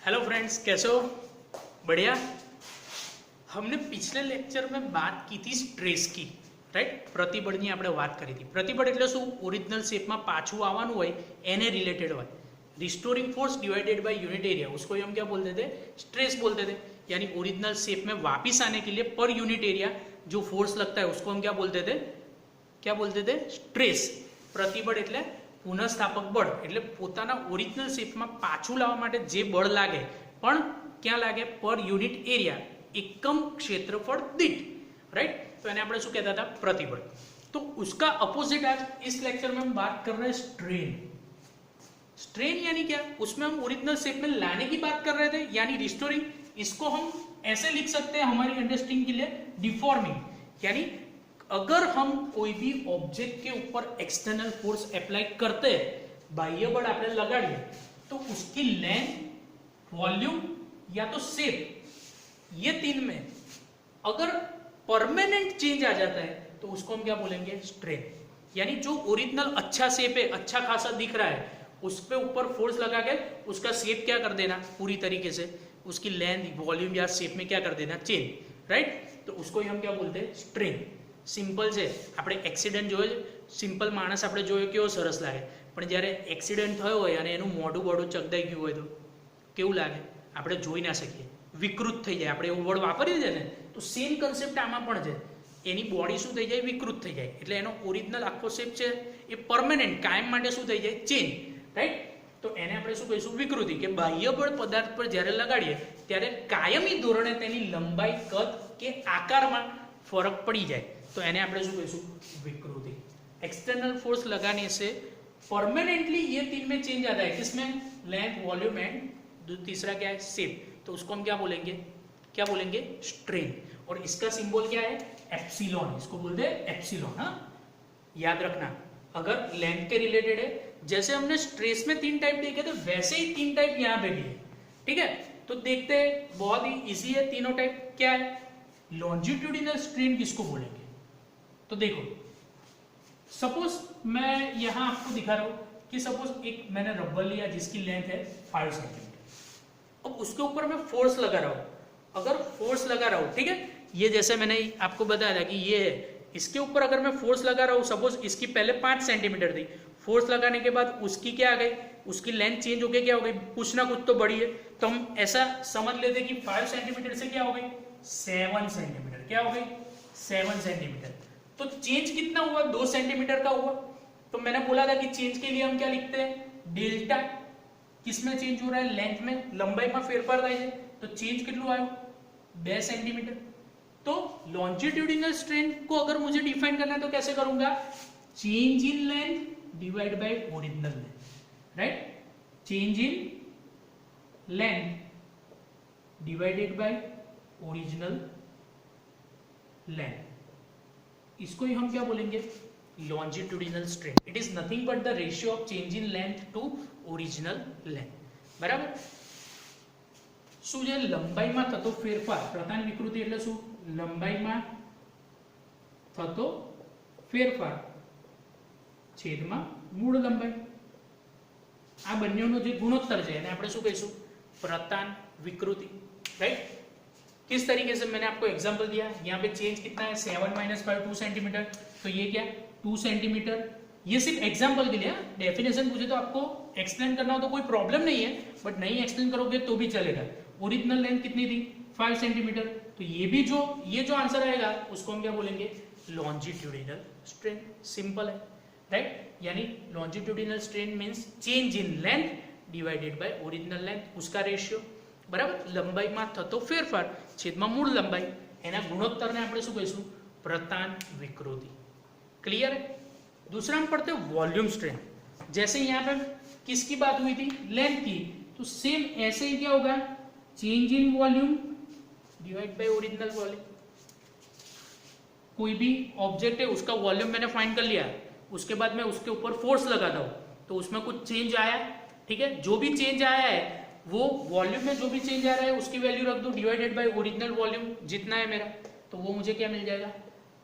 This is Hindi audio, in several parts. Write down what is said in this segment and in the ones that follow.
हेलो फ्रेंड्स, कैसे हो? बढ़िया। हमने पिछले लेक्चर में बात की थी સ્ટ્રેસ की, રાઈટ? પ્રતિબળની આપણે વાત કરી હતી. પ્રતિબળ એટલે શું? ઓરિજિનલ શેપમાં પાછું આવવાનું હોય એને રિલેટેડ હોય. Restoring force divided by unit area, उसको हम क्या बोलते थे? स्ट्रेस बोलते थे. यानी ओरिजिनल शेप में वापस आने के लिए पर यूनिट एरिया जो फोर्स लगता है उसको हम क्या बोलते थे? क्या बोलते थे? स्ट्रेस. પ્રતિબળ એટલે પુનઃસ્થાપક બળ, એટલે પોતાના ઓરિજિનલ શેપમાં પાછું લાવવા માટે જે બળ લાગે, પણ ક્યાં લાગે? પર યુનિટ એરિયા, એકમ क्षेत्रफल दीठ, राइट? तो यानी આપણે શું કહેતા હતા? प्रतिबल. तो उसका अपोजिट आज इस लेक्चर में हम बात कर रहे हैं स्ट्रेन. स्ट्रेन यानी क्या? उसमें हम ओरिजिनल शेप में लाने की बात कर रहे थे, यानी रिस्टोरिंग. इसको हम ऐसे लिख सकते हैं हमारी अंडरस्टैंडिंग के लिए, डिफॉर्मिंग. यानी अगर हम कोई भी ऑब्जेक्ट के ऊपर एक्सटर्नल फोर्स अप्लाई करते हैं, बाह्य बल आपने लगाड़िए, तो उसकी लेंथ, वॉल्यूम या तो शेप, ये तीन में अगर परमानेंट चेंज आ जाता है तो उसको हम क्या बोलेंगे? स्ट्रेन. यानी जो ओरिजिनल अच्छा शेप है, अच्छा खासा दिख रहा है, उस पे ऊपर फोर्स लगा के उसका शेप क्या कर देना? पूरी तरीके से उसकी लेंथ, वॉल्यूम या शेप में क्या कर देना? Change, right? तो उसको ही हम क्या बोलते हैं? स्ट्रेन. सिंपल છે. આપણે એક્સિડન્ટ જોયો, સિમ્પલ માણસ આપણે જોયો કેવો સરસ લાગે, પણ જ્યારે એક્સિડન્ટ થયો હોય અને એનું મોઢું બોડું ચગદાઈ ગયું હોય તો કેવું લાગે? આપણે જોઈ ના શકીએ, વિકૃત થઈ જાય. આપણે એવું વર્ડ વાપરીએ છીએ ને, તો સેમ કન્સેપ્ટ આમાં પણ છે. એની બોડી શું થઈ જાય? વિકૃત થઈ જાય. એટલે એનો ઓરિજિનલ આખો શેપ છે એ પરમેનન્ટ, કાયમ માટે શું થઈ જાય? Change, right? તો એને આપણે શું કહીશું? વિકૃતિ. કે બાહ્ય બળ પદાર્થ પર જ્યારે લગાડીએ ત્યારે કાયમી ધોરણે તેની લંબાઈ, કદ કે આકારમાં ફરક પડી જાય, तो एने આપણે શું કહીશું? विकृति. एक्सटर्नल फोर्स लगाने से परमानेंटली ये तीन में चेंज आता है. किसमें? लेंथ, वॉल्यूम एंड तीसरा क्या है? शेप. तो उसको हम क्या बोलेंगे? क्या बोलेंगे? स्ट्रेन. और इसका सिंबल क्या है? एप्सिलॉन. इसको बोलते हैं एप्सिलॉन. हाँ, याद रखना. अगर लेंथ के रिलेटेड है, जैसे हमने स्ट्रेस में तीन टाइप देखे थे, वैसे ही तीन टाइप यहाँ पे भी है. ठीक है? तो देखते हैं, बहुत ही इजी है तीनों टाइप. क्या है? लॉन्जिट्यूडिनल स्ट्रेन किसको बोलेंगे? तो देखो, सपोज मैं यहां आपको दिखा रहा हूं कि सपोज एक मैंने रबर लिया जिसकी लेंथ है 5 सेंटीमीटर. अब उसके ऊपर मैं फोर्स लगा रहा हूं. अगर फोर्स लगा रहा हूं, ठीक है, ये जैसे मैंने आपको बताया था कि ये है, इसके ऊपर अगर मैं फोर्स लगा रहा हूं, सपोज इसकी पहले 5 सेंटीमीटर थी, फोर्स लगाने के बाद उसकी क्या आ गई? उसकी लेंथ चेंज हो गई. क्या हो गई? कुछ ना कुछ तो बढ़ी है. तो हम ऐसा समझ लेते कि 5 सेंटीमीटर से क्या हो गई? 7 सेंटीमीटर. क्या हो गई? 7 सेंटीमीटर. तो चेंज कितना हुआ? 2 सेंटीमीटर का हुआ. तो मैंने बोला था कि चेंज के लिए हम क्या लिखते हैं? डेल्टा. किसमें चेंज हो रहा है? लेंथ में, लंबाई में फेरफार થાય છે. तो चेंज कितना आयो? 2 सेंटीमीटर. तो लॉन्जिट्यूडिनल स्ट्रेन को अगर मुझे डिफाइन करना है तो कैसे करूंगा? Change in length divide by original length, right? Change in length divided by original length. इसको ही हम क्या बोलेंगे? Longitudinal strain. It is nothing but the ratio of change in length to original length. बराबर? શું છે? લંબાઈમાં થતો ફેરફાર. પ્રધાન વિકૃતિ એટલે શું? લંબાઈમાં થતો ફેરફાર છેદમાં મૂળ લંબાઈ. આ બંનેનો જે ગુણોત્તર છે એને આપણે શું કહીશું? પ્રધાન विकृति, राइट? किस तरीके से? मैंने आपको एग्जांपल दिया. यहाँ पे चेंज कितना है? 7 - 5 2 सेंटीमीटर. तो ये क्या? 2 सेंटीमीटर. ये सिर्फ एग्जांपल के लिए. डेफिनेशन पूछे तो आपको एक्सप्लेन करना हो तो कोई प्रॉब्लम नहीं है, बट नहीं एक्सप्लेन करोगे तो भी चलेगा. ओरिजिनल लेंथ कितनी थी? 5 सेंटीमीटर. तो ये जो आंसर आएगा उसको हम क्या बोलेंगे? Longitudinal strain. सिंपल है, राइट? यानी longitudinal strain means change in length divided by original length, उसका रेशियो. बराबर? લંબાઈમાં થતો ફેરફાર છેદમાં મૂળ લંબાઈ, એના ગુણોત્તરને આપણે શું કહીશું? પ્રતાન વિકૃતિ. क्लियर है? दूसरा हम पढ़ते हैं वॉल्यूम स्ट्रेन. जैसे यहाँ पे किसकी बात हुई थी? लेंथ की. तो सेम ऐसे ही क्या होगा? Change in volume divide by original volume. कोई भी ऑब्जेक्ट है, उसका वॉल्यूम मैंने फाइंड कर लिया, उसके बाद मैं उसके ऊपर फोर्स लगाता हूँ तो उसमें कुछ चेंज आया, ठीक है? जो भी चेंज आया है वो वॉल्यूम में जो भी चेंज आ रहा है उसकी वैल्यू रख दो डिवाइडेड बाय ओरिजिनल वॉल्यूम जितना है मेरा, तो वो मुझे क्या मिल जाएगा?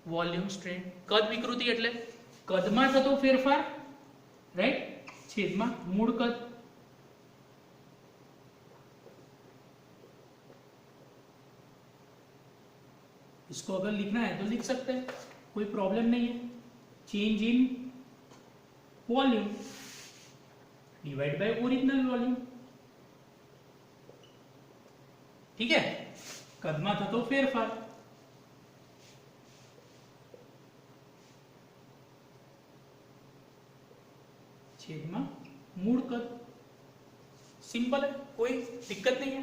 Volume strain. कद विकृति એટલે કદમાં થતો ફેરફાર, રાઈટ? છેદમાં મૂળ કદ. इसको अगर लिखना है तो लिख सकते हैं, कोई प्रॉब्लम नहीं है। Change in volume divide by original volume, ठीक है। कदमा थतो फेरफार, छेद में मूળ कद, सिंपल है, कोई दिक्कत नहीं है।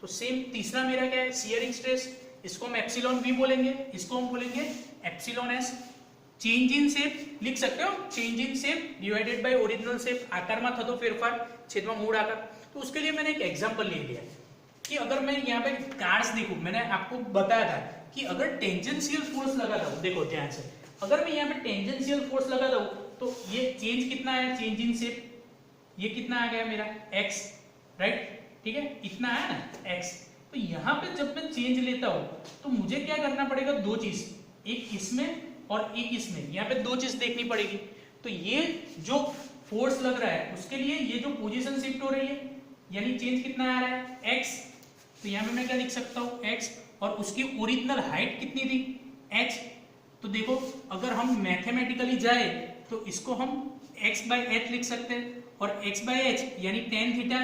तो सेम तीसरा मेरा क्या है, शियरिंग स्ट्रेस, इसको हम एप्सिलॉन वी बोलेंगे, इसको हम बोलेंगे epsilon S. Change in shape लिख सकते हो, change in shape divided by original shape, आकार में थतो फेरफार छेद में मूળ आकार। तो उसके लिए मैंने एक एग्जांपल ले लिया कि अगर मैं यहाँ पे कार्ड्स देखूं, मैंने आपको बताया था कि अगर टेंजेंशियल फोर्स लगाता हूं, देखो ध्यान से, अगर मैं यहाँ पे टेंजेंशियल फोर्स लगाता हूं तो ये चेंज कितना है, चेंज इन शेप ये कितना आ गया मेरा x, राइट, ठीक है, इतना है ना x। तो यहाँ पे जब मैं चेंज लेता हूं तो मुझे क्या करना पड़ेगा, दो चीज, एक इसमें और एक इसमें, यहाँ पे दो चीज देखनी पड़ेगी। तो ये जो फोर्स लग रहा है उसके लिए ये जो पोजीशन शिफ्ट हो रही है, यानी चेंज कितना आ रहा है x, तो यहाँ पे मैं क्या लिख सकता हूँ x, और उसकी ओरिजिनल हाइट कितनी थी h। तो देखो अगर हम मैथमेटिकली जाए तो इसको हम x बाय h लिख सकते हैं, और x बाय h यानी टेन थीटा।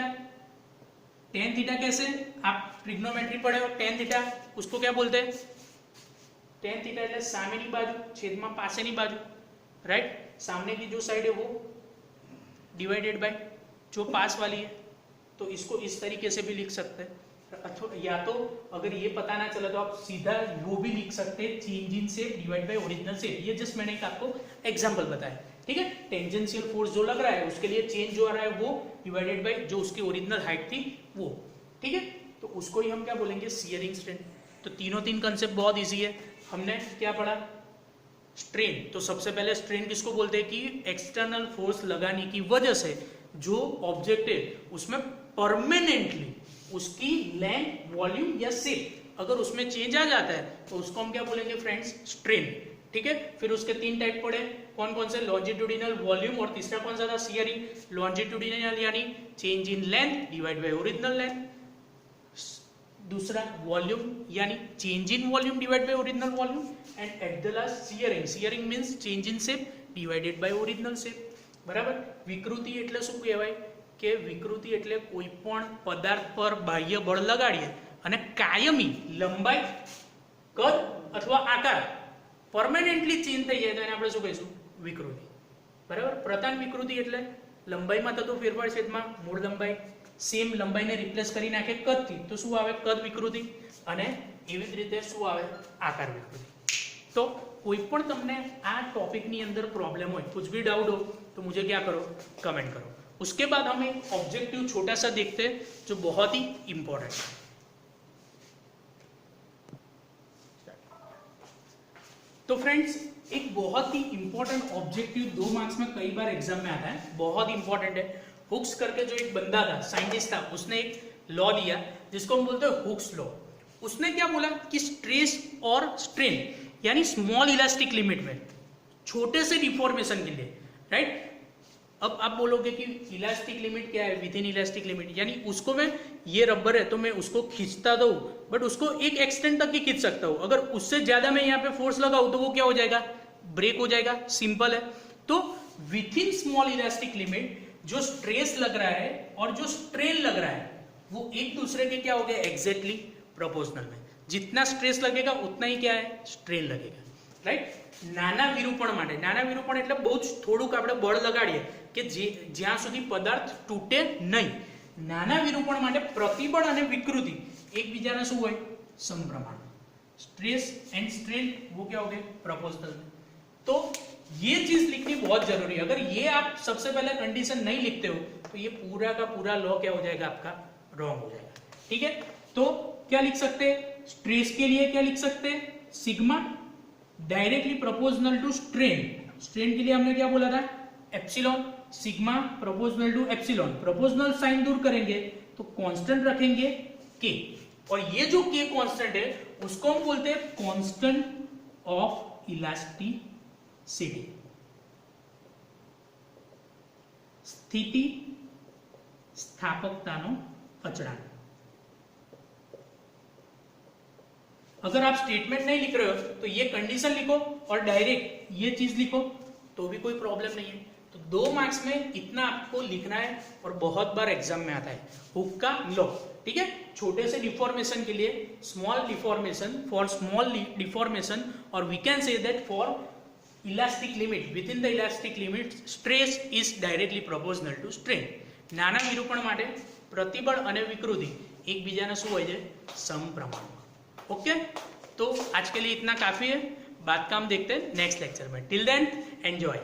टेन थीटा कैसे, आप ट्रिग्नोमेट्री पढ़े हो, टेन थीटा उसको क्या बोलते हैं, टेन थीटा એટલે સામેની બાજુ છેદમાં પાછળની બાજુ, राइट, सामने की जो साइड है वो डिवाइडेड बाय जो पास वाली है। तो इसको इस तरीके से भी लिख सकते हैं, या तो अगर ये पता ना चला तो आप सीधा वो भी लिख सकते हैं, change in shape divide by original shape. ये जस्ट मैंने एक आपको एग्जांपल बताया, ठीक है। टेंजेंशियल फोर्स जो लग रहा है उसके लिए चेंज जो आ रहा है वो डिवाइडेड बाय जो उसकी ओरिजिनल हाइट थी वो, ठीक है। तो उसको ही हम क्या बोलेंगे, शियरिंग स्ट्रेन। तो तीनों तीन कंसेप्ट बहुत इजी है। हमने क्या पढ़ा, स्ट्रेन। तो सबसे पहले स्ट्रेन किसको बोलते हैं कि एक्सटर्नल फोर्स लगाने की वजह से जो ऑब्जेक्ट है उसमें परमानेंटली उसकी लेंथ, वॉल्यूम या शेप अगर उसमें चेंज आ जाता है तो उसको हम क्या बोलेंगे फ्रेंड्स, स्ट्रेन, ठीक है। फिर उसके तीन टाइप पढ़े, कौन कौन से, लॉन्जिट्यूडिनल, वॉल्यूम, और तीसरा कौन सा था, शियरिंग। लॉन्जिट्यूडिनल यानी change in length divide by original length, दूसरा वॉल्यूम यानी change in volume divide by original volume, and at the last shearing. Shearing means change in shape divided by original shape, बराबर। વિકૃતિ એટલે શું કહેવાય કે વિકૃતિ એટલે કોઈ પણ પદાર્થ પર બાહ્ય બળ લગાડીએ અને કાયમી લંબાઈ, કદ અથવા આકાર પરમેનન્ટલી ચેન્જ થઈ જાય તો એને આપણે શું કહીશું, વિકૃતિ, બરાબર। પ્રધાન વિકૃતિ એટલે લંબાઈમાં થતો ફેરફાર છેદમાં મૂળ લંબાઈ, સેમ લંબાઈને રિપ્લેસ કરી નાખે કદથી તો શું આવે, કદ વિકૃતિ, અને એવી જ રીતે શું આવે, આકાર વિકૃતિ। तो कोई पण तमने आ टॉपिक नी अंदर प्रॉब्लम हो, कुछ भी डाउट हो तो मुझे क्या करो, कमेंट करो। उसके बाद हम एक ऑब्जेक्टिव छोटा सा देखते हैं जो बहुत ही इंपॉर्टेंट है। तो फ्रेंड्स एक बहुत ही इंपॉर्टेंट ऑब्जेक्टिव 2 मार्क्स में कई बार एग्जाम में आता है, बहुत इंपॉर्टेंट है। हुक्स करके जो एक बंदा था, साइंटिस्ट था, उसने एक लॉ दिया जिसको हम बोलते हैं हुक्स लॉ। उसने क्या बोला कि स्ट्रेस और स्ट्रेन यानी स्मॉल इलास्टिक लिमिट में छोटे से डिफॉर्मेशन के लिए, राइट। अब आप बोलोगे कि इलास्टिक लिमिट क्या है, विद इन इलास्टिक लिमिट यानी उसको मैं, ये रबर है तो मैं उसको खींचता दूं बट उसको एक एक्सटेंट तक ही खींच सकता हूं, अगर उससे ज्यादा मैं यहाँ पे फोर्स लगाऊं तो वो क्या हो जाएगा, ब्रेक हो जाएगा, सिंपल है। तो with in small elastic limit जो स्ट्रेस लग रहा है और जो स्ट्रेन लग रहा है वो एक दूसरे के क्या हो गए, एग्जैक्टली प्रोपोर्शनल में। जितना स्ट्रेस लगेगा उतना ही क्या है, स्ट्रेन लगेगा, राइट। नाना विरूपण माटे, नाना विरूपण એટલે બહુ જ થોડુંક આપણે બળ લગાડીએ કે જ્યાં સુધી પદાર્થ તૂટે નહીં। નાના વિરૂપણ માટે પ્રતિબળ અને વિકૃતિ એકબીજાના શું હોય, સમપ્રમાણ। स्ट्रेस एंड स्ट्रेन वो क्या हो गए, प्रोपोर्शनल में। तो ये चीज लिखनी बहुत जरूरी है। अगर ये आप सबसे पहले कंडीशन नहीं लिखते हो तो ये पूरा का पूरा लॉ क्या हो जाएगा, आपका रॉन्ग हो जाएगा, ठीक है। तो क्या लिख सकते हैं, स्ट्रेस के लिए क्या लिख सकते हैं, sigma directly proportional to strain. Strain के लिए हमने क्या बोला था, epsilon, sigma proportional to epsilon. Proportional sign दूर करेंगे तो कांस्टेंट रखेंगे के, और ये जो के कांस्टेंट है उसको हम बोलते हैं कांस्टेंट ऑफ इलास्टिसिटी, स्थिति स्थापकतानो अचळांक। अगर आप स्टेटमेंट नहीं लिख रहे हो तो ये कंडीशन लिखो और डायरेक्ट ये चीज लिखो तो भी कोई प्रॉब्लम नहीं है। तो 2 मार्क्स में इतना आपको लिखना है और बहुत बार एग्जाम में आता है हुक का लॉ, ठीक है। छोटे से डिफॉर्मेशन के लिए small deformation, for small deformation, और we can say that for elastic limit, within the elastic limit stress is directly proportional to strain. નાના વિરૂપણ માટે પ્રતિબળ અને વિકૃતિ એકબીજાના શું હોય છે, સમપ્રમાણમાં। ओके, तो आज के लिए इतना काफी है, बात काम देखते हैं नेक्स्ट लेक्चर में। Till then enjoy.